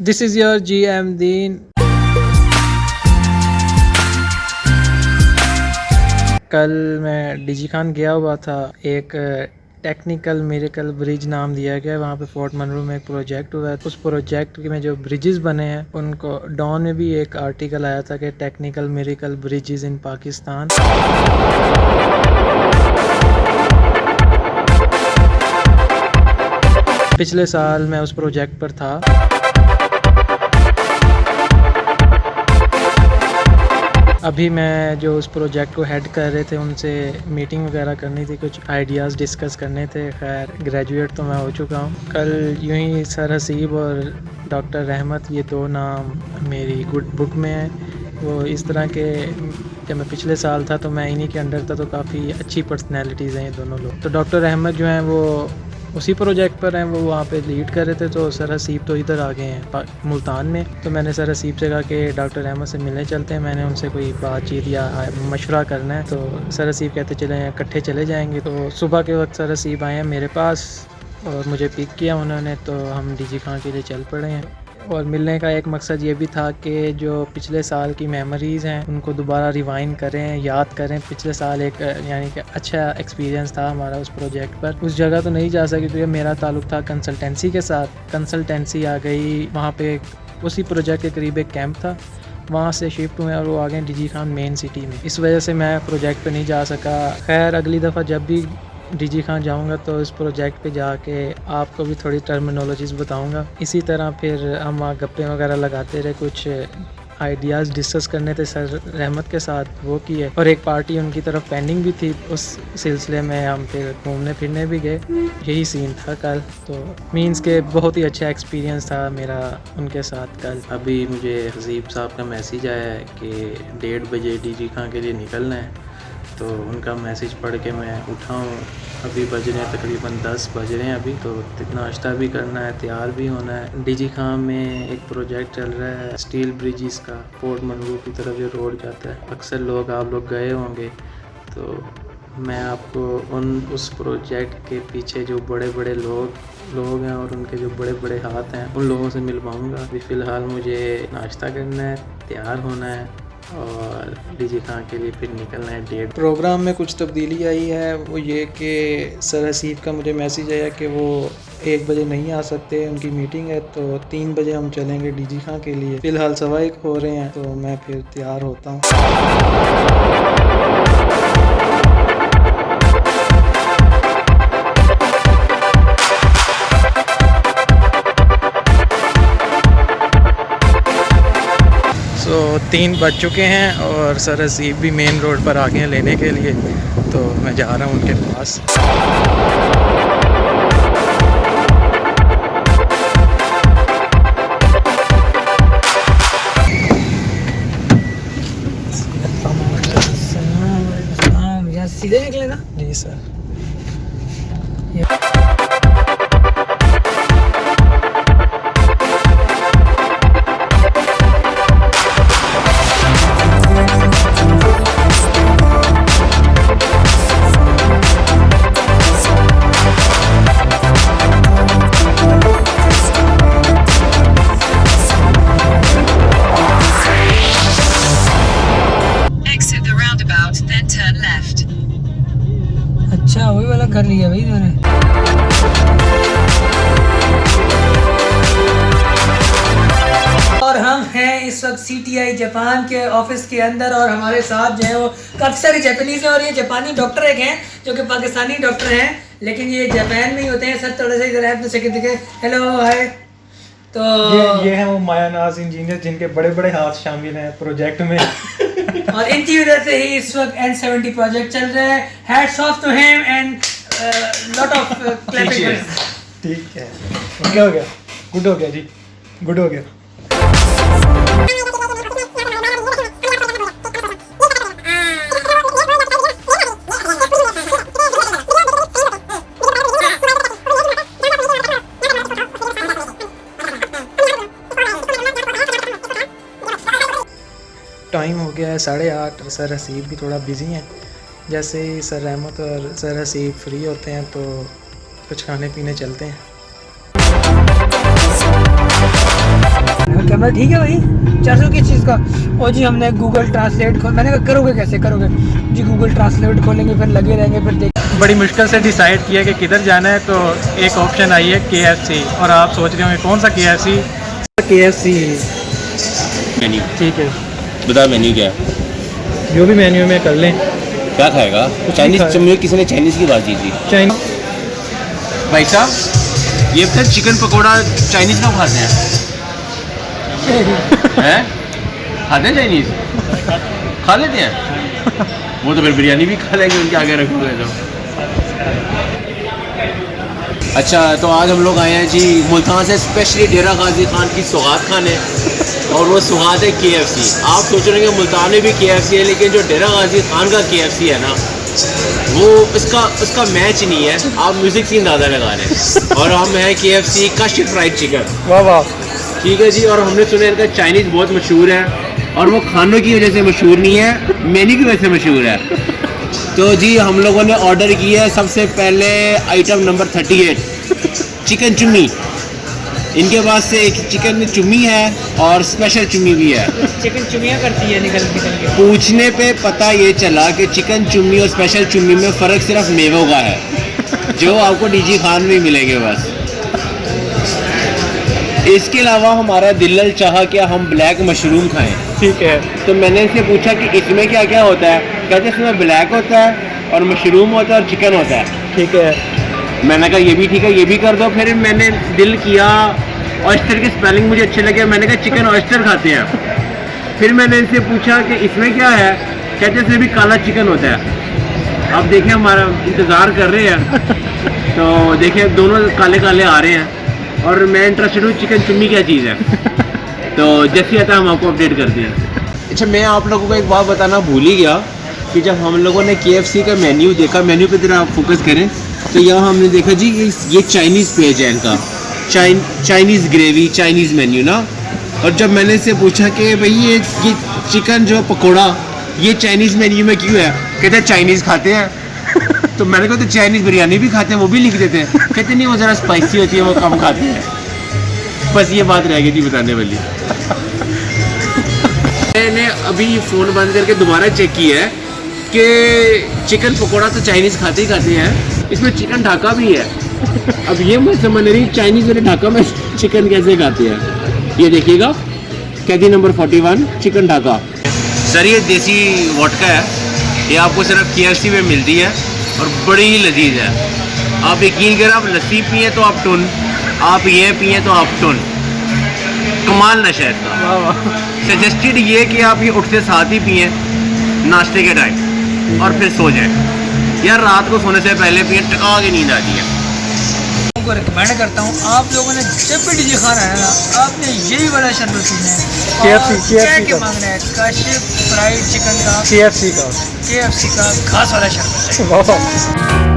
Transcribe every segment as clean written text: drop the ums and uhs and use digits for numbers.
This is your GM दीन। कल मैं DG Khan गया हुआ था, एक टेक्निकल मिरेकल ब्रिज नाम दिया गया है, वहाँ पे फोर्ट मनरो में एक प्रोजेक्ट हुआ है। उस प्रोजेक्ट में जो ब्रिजेस बने हैं उनको डॉन में भी एक आर्टिकल आया था कि टेक्निकल मिरेकल ब्रिजेस इन पाकिस्तान। पिछले साल मैं उस प्रोजेक्ट पर था। अभी मैं जो उस प्रोजेक्ट को हेड कर रहे थे उनसे मीटिंग वगैरह करनी थी, कुछ आइडियाज़ डिस्कस करने थे। खैर ग्रेजुएट तो मैं हो चुका हूँ। कल यूं ही सर हसीब और डॉक्टर रहमत, ये दो नाम मेरी गुड बुक में हैं। वो इस तरह के, जब मैं पिछले साल था तो मैं इन्हीं के अंडर था, तो काफ़ी अच्छी पर्सनैलिटीज़ हैं ये दोनों लोग। तो डॉक्टर रहमत जो हैं वो उसी प्रोजेक्ट पर हैं, वो वहाँ पे लीड कर रहे थे। तो सर हसीब तो इधर आ गए हैं मुल्तान में। तो मैंने सर हसीब से कहा कि डॉक्टर अहमद से मिलने चलते हैं, मैंने उनसे कोई बातचीत या मशवरा करना है। तो सर हसीब कहते चले इकट्ठे चले जाएंगे। तो सुबह के वक्त सर हसीब आए हैं मेरे पास और मुझे पिक किया उन्होंने, तो हम डीजी खान के लिए चल पड़े हैं। और मिलने का एक मकसद ये भी था कि जो पिछले साल की मेमोरीज़ हैं उनको दोबारा रिवाइंड करें, याद करें। पिछले साल एक यानी कि अच्छा एक्सपीरियंस था हमारा उस प्रोजेक्ट पर। उस जगह तो नहीं जा सकी क्योंकि मेरा ताल्लुक़ था कंसल्टेंसी के साथ। कंसल्टेंसी आ गई वहाँ पे, उसी प्रोजेक्ट के करीब एक कैंप था, वहाँ से शिफ्ट हुए और वो आ गए डीजी खान मेन सिटी में। इस वजह से मैं प्रोजेक्ट पे नहीं जा सका। खैर अगली दफ़ा जब भी डीजी खान जाऊंगा तो इस प्रोजेक्ट पे जाके आपको भी थोड़ी टर्मिनोलॉजीज़ बताऊंगा। इसी तरह फिर हम वहाँ गप्पे वगैरह लगाते रहे, कुछ आइडियाज़ डिस्कस करने थे सर रहमत के साथ, वो किए। और एक पार्टी उनकी तरफ पेंडिंग भी थी, उस सिलसिले में हम फिर घूमने फिरने भी गए। यही सीन था कल। तो मीन्स के बहुत ही अच्छा एक्सपीरियंस था मेरा उनके साथ कल। अभी मुझे हसीब साहब का मैसेज आया है कि 1:30 बजे डीजी खान के लिए निकलना है। तो उनका मैसेज पढ़ के मैं उठा हूँ। अभी बज रहे हैं तकरीबन 10 बज रहे हैं अभी। तो नाश्ता भी करना है, तैयार भी होना है। डीजी खान में एक प्रोजेक्ट चल रहा है स्टील ब्रिजेस का, फोर्ट मनरो की तरफ जो रोड जाता है। अक्सर आप लोग गए होंगे। तो मैं आपको उस प्रोजेक्ट के पीछे जो बड़े बड़े लोग हैं और उनके जो बड़े बड़े हाथ हैं उन लोगों से मिलवाऊँगा। अभी फ़िलहाल मुझे नाश्ता करना है, तैयार होना है और डीजी खान के लिए फिर निकलना है 1:30। प्रोग्राम में कुछ तब्दीली आई है, वो ये कि सर हसीब का मुझे मैसेज आया कि वो 1 बजे नहीं आ सकते, उनकी मीटिंग है। तो 3 बजे हम चलेंगे डीजी खान के लिए। फ़िलहाल 1:15 हो रहे हैं, तो मैं फिर तैयार होता हूँ। तो 3 बज चुके हैं और सर हसीब भी मेन रोड पर आ गए हैं लेने के लिए। तो मैं जा रहा हूँ उनके पास। सीधे निकले ना? जी सर। अच्छा वही वाला कर लिया भाई इन्होंने। और हम हैं इस वक्त CTI जापान के ऑफिस के अंदर और हमारे साथ जो है वो काफ़ी सारे जापानीज़ हैं और ये जापानी डॉक्टर एक हैं जो कि पाकिस्तानी डॉक्टर हैं लेकिन ये जापान में ही होते हैं। सर थोड़ा सा इधर अपने सेकंड दिखे। Hello hi. तो ये हैं वो मायानाज इंजीनियर जिनके बड़े बड़े हाथ शामिल हैं प्रोजेक्ट में। और इनकी वजह से ही इस वक्त N70 प्रोजेक्ट चल रहा है। Hats off to him and lot of clapping. ठीक है, क्या हो गया? गुड हो गया जी, गुड हो गया। टाइम हो गया है 8:30। सर हसीब भी थोड़ा बिजी हैं। जैसे ही सर रहमत और सर हसीब फ्री होते हैं तो कुछ खाने पीने चलते हैं। कैमरा ठीक है भाई, 400 किस चीज़ का। और जी हमने गूगल ट्रांसलेट खोल, मैंने कहा करोगे कैसे करोगे जी, गूगल ट्रांसलेट खोलेंगे फिर लगे रहेंगे फिर देख। बड़ी मुश्किल से डिसाइड किया कि किधर जाना है, तो एक ऑप्शन आई है KFC। और आप सोच रहे होंगे कौन सा KFC? KFC मेन्यू ठीक है, बता, मेन्यू क्या है? जो भी मेन्यू में कर लें। क्या खाएगा? चाइनीज चम्मच, किसी ने चाइनीज़ की बात की थी। चाइनीज भाई साहब, ये पता चिकन पकौड़ा चाइनीज़ का खाते हैं? हैं? खाते हैं चाइनीज़? खा लेते हैं? वो तो फिर बिरयानी भी खा लेंगे उनके आगे रखोगे तो। अच्छा, तो आज हम लोग आए हैं जी मुल्तान से स्पेशली डेरा गाजी खान की सौगात खाने, और वो सौगात है KFC। आप सोच रहे हैं मुल्तान में भी KFC है, लेकिन जो डेरा गाजी खान का KFC है ना, वो उसका मैच नहीं है। आप म्यूज़िक से अंदाज़ा लगा रहे हैं। और हम हैं KFC काशी फ्राइड चिकन। वाह वाह, ठीक है जी। और हमने सुना इनका चाइनीज़ बहुत मशहूर है, और वो खानों की वजह से मशहूर नहीं है, मेन्यू की वजह से मशहूर है। तो जी हम लोगों ने ऑर्डर किया है सबसे पहले आइटम नंबर 38, चिकन चुम्मी। इनके पास से एक चिकन चुम्मी है और स्पेशल चुम्मी भी है। चिकन चुमिया करती है निकल के। पूछने पे पता ये चला कि चिकन चुम्मी और स्पेशल चुम्मी में फ़र्क सिर्फ मेवों का है, जो आपको डीजी खान में मिलेंगे बस। इसके अलावा हमारा दिल चाहा कि हम ब्लैक मशरूम खाएं। ठीक है। तो मैंने इनसे पूछा कि इसमें क्या क्या होता है। कहते इसमें ब्लैक होता है और मशरूम होता है और चिकन होता है। ठीक है, मैंने कहा ये भी ठीक है, ये भी कर दो। फिर मैंने दिल किया, ऑयस्टर के स्पेलिंग मुझे अच्छे लगे, मैंने कहा चिकन ऑयस्टर खाते हैं। फिर मैंने इनसे पूछा कि इसमें क्या है। कहते इसमें भी काला चिकन होता है। अब देखें, हमारा इंतज़ार कर रहे हैं तो देखें दोनों काले काले आ रहे हैं, और मैं इंटरेस्टेड हूँ चिकन चुम्मी क्या चीज़ है। तो जैसे आता हम आपको अपडेट करते हैं। अच्छा, मैं आप लोगों को एक बात बताना भूल ही गया कि जब हम लोगों ने KFC का मेन्यू देखा, मेन्यू पे जरा आप फोकस करें, तो यहाँ हमने देखा जी ये चाइनीज़ पेज है इनका, चाइनीज़ ग्रेवी, चाइनीज़ मेन्यू ना। और जब मैंने इससे पूछा कि भाई ये चिकन जो पकौड़ा ये चाइनीज़ मेन्यू में क्यों है, कहते हैं चाइनीज़ खाते हैं। तो मैंने कहा तो चाइनीज़ बिरयानी भी खाते हैं, वो भी लिख देते हैं। कहते नहीं, वो ज़रा स्पाइसी होती है, वो कम खाते हैं। बस ये बात रह गई थी बताने वाली। मैंने अभी फ़ोन बंद करके दोबारा चेक किया है कि चिकन पकोड़ा तो चाइनीज़ खाते ही खाते हैं, इसमें चिकन ढाका भी है। अब ये मैं समझ नहीं चाइनीज़ वाले ढाका में चिकन कैसे खाते हैं। ये देखिएगा, कैदी नंबर 41 चिकन ढाका। सर ये देसी वोडका है, ये आपको सिर्फ KFC में मिलती है और बड़ी ही लजीज है। आप यकीन करें, आप लस्सी पिए तो आप टुन, आप ये पिए तो आप टुन। कमाल नशा है इसका। सजेस्टेड ये कि आप ये उठते साथ ही पिए नाश्ते के टाइम और फिर सो जाए, या रात को सोने से पहले पिए, टका के नींद आती है। को रिकमेंड करता हूँ, आप लोगों ने जब भी डीजी खान आया ना, आपने यही वाला शरबत पीना है। KFC क्या मांगना है, काशी फ्राइड चिकन का, KFC का खास वाला शरबत है।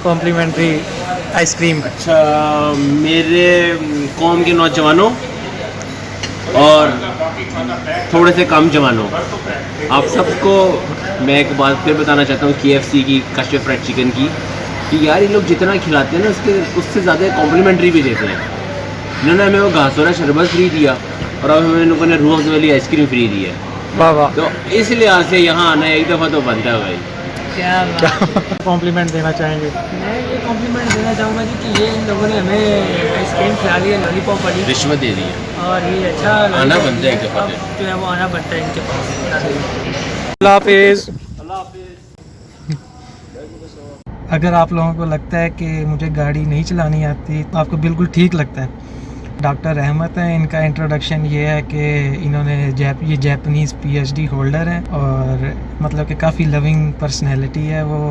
Complimentary ice cream. अच्छा, मेरे कौम के नौजवानों और थोड़े से कम जवानों, आप सबको मैं एक बात फिर बताना चाहता हूँ KFC की काशी फ्राइड चिकन की, कि यार ये लोग जितना खिलाते हैं ना उससे ज़्यादा कॉम्प्लीमेंट्री भी देते हैं। इन्होंने हमें वो घासोरा शरबत फ्री दिया और अब हमें लोगों ने रूह अफ़ज़ा वाली आइसक्रीम फ्री दी है। वाह वाह। तो इस लिहाज से यहाँ आना एक दफ़ा तो बनता है भाई। क्या कॉम्प्लीमेंट देना चाहेंगे? मैं ये कॉम्प्लीमेंट देना चाहूँगा जी कि ये इन लोगों ने हमें आइसक्रीम खिला दी है, लॉलीपॉप वाली, रिश्वत दे दी है, और ये अच्छा आना बनता है एक दफ़ा जो है वो आना बनता है इनके पास। अल्लाह हाफिज़। अगर आप लोगों को लगता है कि मुझे गाड़ी नहीं चलानी आती, तो आपको बिल्कुल ठीक लगता है। डॉक्टर रहमत हैं, इनका इंट्रोडक्शन ये है कि इन्होंने ये जापानीज़ PhD होल्डर हैं, और मतलब कि काफ़ी लविंग पर्सनैलिटी है। वो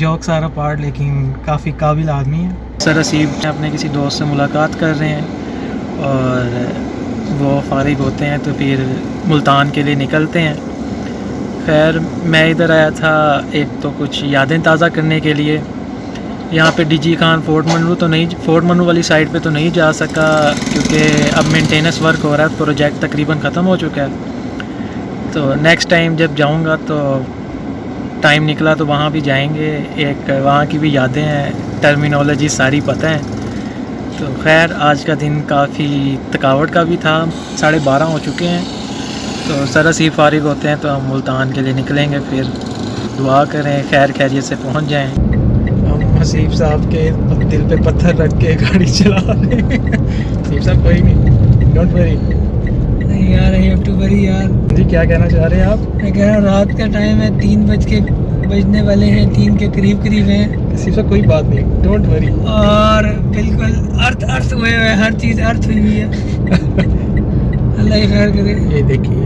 जोक्स आर पार्ट, लेकिन काफ़ी काबिल आदमी है। सर असीब अपने किसी दोस्त से मुलाकात कर रहे हैं और वो फारिग होते हैं तो फिर मुल्तान के लिए निकलते हैं। खैर मैं इधर आया था एक तो कुछ यादें ताज़ा करने के लिए। यहाँ पे डीजी खान फोर्ट मनू वाली साइड पे तो नहीं जा सका, क्योंकि अब मेंटेनेंस वर्क हो रहा है, प्रोजेक्ट तकरीबन ख़त्म हो चुका है। तो नेक्स्ट टाइम जब जाऊंगा तो टाइम निकला तो वहाँ भी जाएंगे, एक वहाँ की भी यादें हैं, टर्मिनोलॉजी सारी पता है। तो खैर आज का दिन काफ़ी थकावट का भी था, 12:30 हो चुके हैं। तो सर हसीब फारिग होते हैं तो हम मुल्तान के लिए निकलेंगे, फिर दुआ करें खैर खैरियत से पहुँच जाएँ। हम हसीब साहब के दिल पे पत्थर रख के गाड़ी चला रहे हैं। हसीब साहब कोई नहीं, डोंट वरी। नहीं यार, आई हैव टू वरी यार। जी क्या कहना चाह रहे हैं आप? मैं कह रहा हूँ रात का टाइम है, 3 बजने वाले हैं, 3 के करीब हैं। हसीब साहब कोई बात नहीं, डोंट वरी। और बिल्कुल अर्थ हुए हुए, हर चीज़ अर्थ हुई हुई है। अल्लाह ही खैर करे। ये देखिए